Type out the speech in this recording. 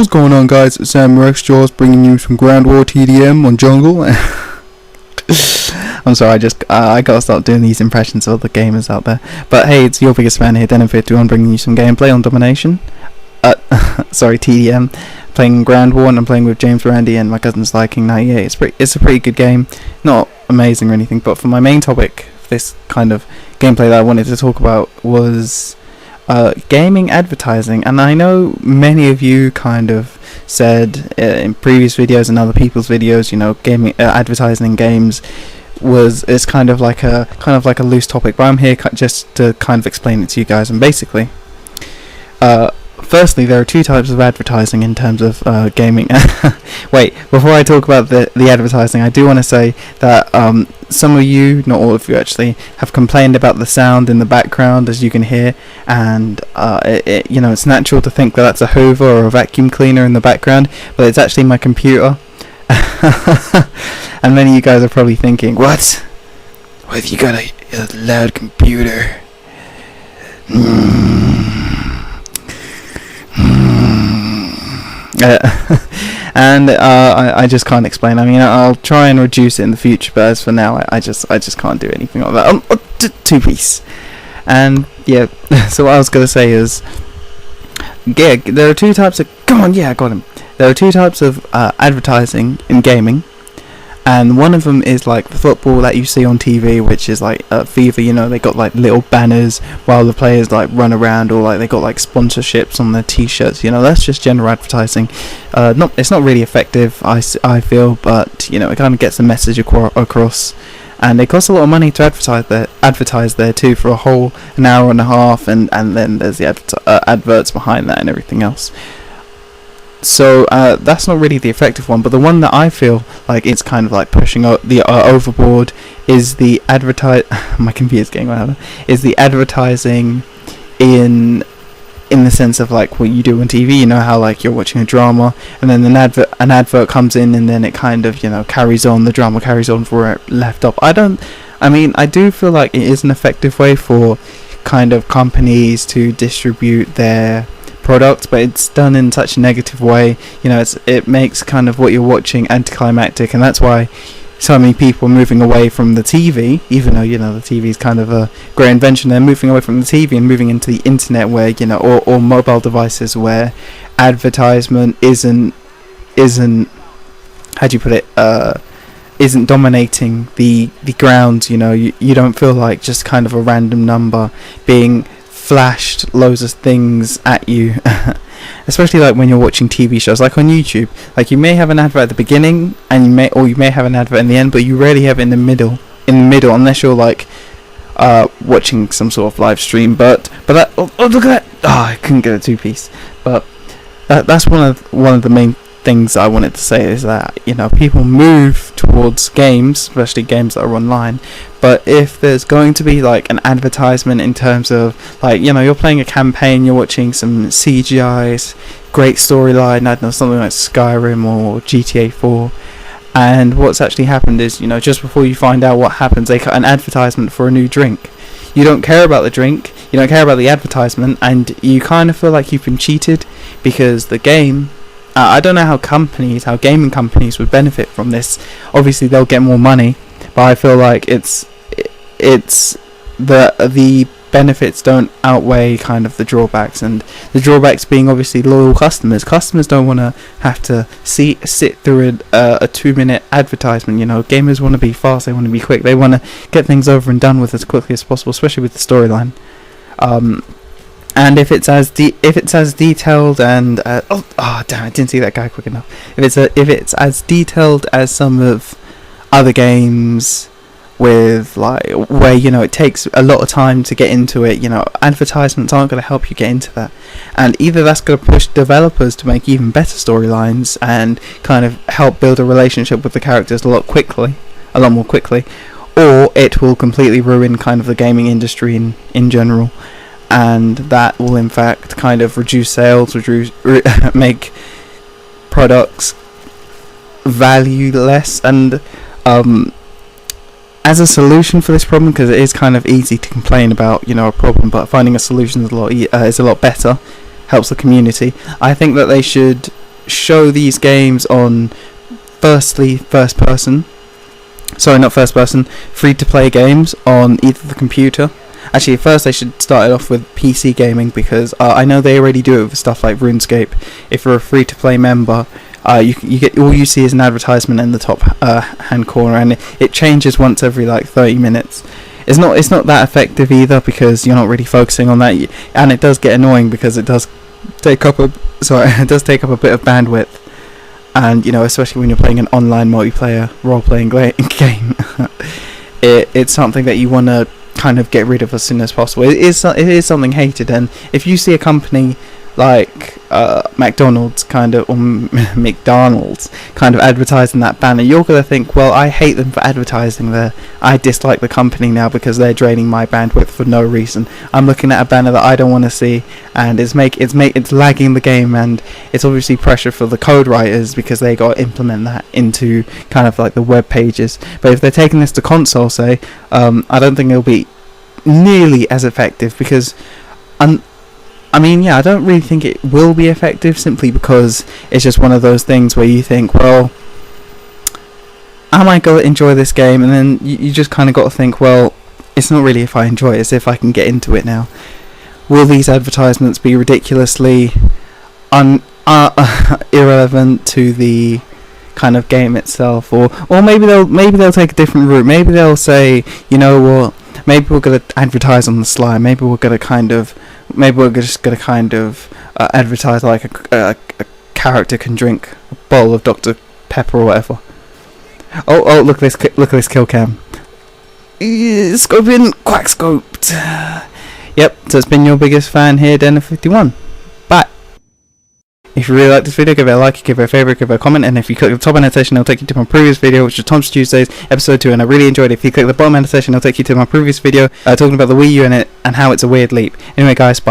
What's going on, guys? It's Sam Rex Jaws bringing you some Ground War TDM on Jungle. I'm sorry, I gotta start doing these impressions of the gamers out there. But hey, it's your biggest fan here, Den51, bringing you some gameplay on Domination. Sorry, TDM. Playing Ground War, and I'm playing with James Randy and my cousin Slyking98. It's a pretty good game. Not amazing or anything, but for my main topic, this kind of gameplay that I wanted to talk about was gaming advertising. And I know many of you kind of said in previous videos and other people's videos, gaming advertising in games is kind of like a loose topic, but I'm here just to kind of explain it to you guys. And basically, firstly, there are two types of advertising in terms of gaming. Wait, before I talk about the advertising, I do want to say that some of you, not all of you actually, have complained about the sound in the background, as you can hear, and it's natural to think that that's a Hoover or a vacuum cleaner in the background, but it's actually my computer. And many of you guys are probably thinking, what have you got a loud computer? And I just can't explain. I mean, I'll try and reduce it in the future, but as for now, I just can't do anything like that. Two-piece. And yeah, so what I was gonna say is, yeah, there are two types of. Come on, yeah, I got him. There are two types of advertising in gaming, and one of them is like the football that you see on TV, which is like FIFA. They got like little banners while the players like run around, or like they got like sponsorships on their t-shirts. That's just general advertising. It's not really effective, I feel, but it kind of gets the message across. And it costs a lot of money to advertise there too, for an hour and a half, and then there's the adverts behind that and everything else. So that's not really the effective one, but the one that I feel like it's kind of like pushing the overboard is the my computer's getting louder. Is the advertising in the sense of like what you do on TV. How like you're watching a drama, and then an advert comes in, and then it kind of carries on. The drama carries on for where it left off. I do feel like it is an effective way for kind of companies to distribute their products, but it's done in such a negative way. It makes kind of what you're watching anticlimactic, and that's why so many people are moving away from the TV, even though the TV is kind of a great invention. They're moving away from the TV and moving into the internet, where or mobile devices, where advertisement isn't how do you put it, isn't dominating the ground. You don't feel like just kind of a random number being flashed loads of things at you. Especially like when you're watching TV shows, like on YouTube. Like you may have an advert at the beginning, and you may have an advert in the end, but you rarely have it in the middle, unless you're like watching some sort of live stream. But that, oh look at that! I couldn't get a two-piece. But that's one of the main things I wanted to say, is that people move towards games, especially games that are online. But if there's going to be like an advertisement in terms of like you're playing a campaign, you're watching some CGI's great storyline, I don't know, something like Skyrim or GTA 4, and what's actually happened is just before you find out what happens, they cut an advertisement for a new drink. You don't care about the drink, you don't care about the advertisement, and you kind of feel like you've been cheated, because the game, I don't know how gaming companies would benefit from this. Obviously they'll get more money, but I feel like it's the benefits don't outweigh kind of the drawbacks, and the drawbacks being obviously loyal customers. Customers don't want to have to sit through a 2-minute advertisement. Gamers want to be fast, they want to be quick, they want to get things over and done with as quickly as possible, especially with the storyline. And if it's as detailed and damn, I didn't see that guy quick enough. If it's as detailed as some of other games, with like where it takes a lot of time to get into it, advertisements aren't going to help you get into that. And either that's going to push developers to make even better storylines and kind of help build a relationship with the characters a lot more quickly, or it will completely ruin kind of the gaming industry in general. And that will in fact kind of reduce sales, make products value less. And as a solution for this problem, because it is kind of easy to complain about a problem, but finding a solution is a lot better, helps the community. I think that they should show these games on free to play games on either the computer. Actually, first they should start it off with PC gaming, because I know they already do it with stuff like RuneScape. If you're a free to play member, you get, all you see is an advertisement in the top hand corner, and it changes once every like 30 minutes. It's not that effective either, because you're not really focusing on that, and it does get annoying because it does take up a bit of bandwidth, and especially when you're playing an online multiplayer role-playing game, it's something that you want to kind of get rid of as soon as possible. It is something hated, and if you see a company like McDonald's kind of, or McDonald's kind of advertising that banner, you're going to think, well, I hate them for advertising there. I dislike the company now because they're draining my bandwidth for no reason. I'm looking at a banner that I don't want to see, and it's lagging the game, and it's obviously pressure for the code writers because they got to implement that into kind of like the web pages. But if they're taking this to console, say, I don't think it'll be nearly as effective, because I don't really think it will be effective, simply because it's just one of those things where you think, well, I might go enjoy this game, and then you just kind of got to think, well, it's not really if I enjoy it, it's if I can get into it now. Will these advertisements be ridiculously irrelevant to the kind of game itself, or maybe they'll take a different route. Maybe they'll say, you know what, maybe we're going to advertise on the sly. Maybe we're just going to kind of advertise like a character can drink a bowl of Dr. Pepper or whatever. Oh, look at this kill cam. Scoping, quack scoped. Yep, so it's been your biggest fan here, Den51. Bye. If you really like this video, give it a like, give it a favourite, give it a comment, and if you click the top annotation, it'll take you to my previous video, which is Tom's Tuesdays, episode 2, and I really enjoyed it. If you click the bottom annotation, it'll take you to my previous video, talking about the Wii U and how it's a weird leap. Anyway guys, bye.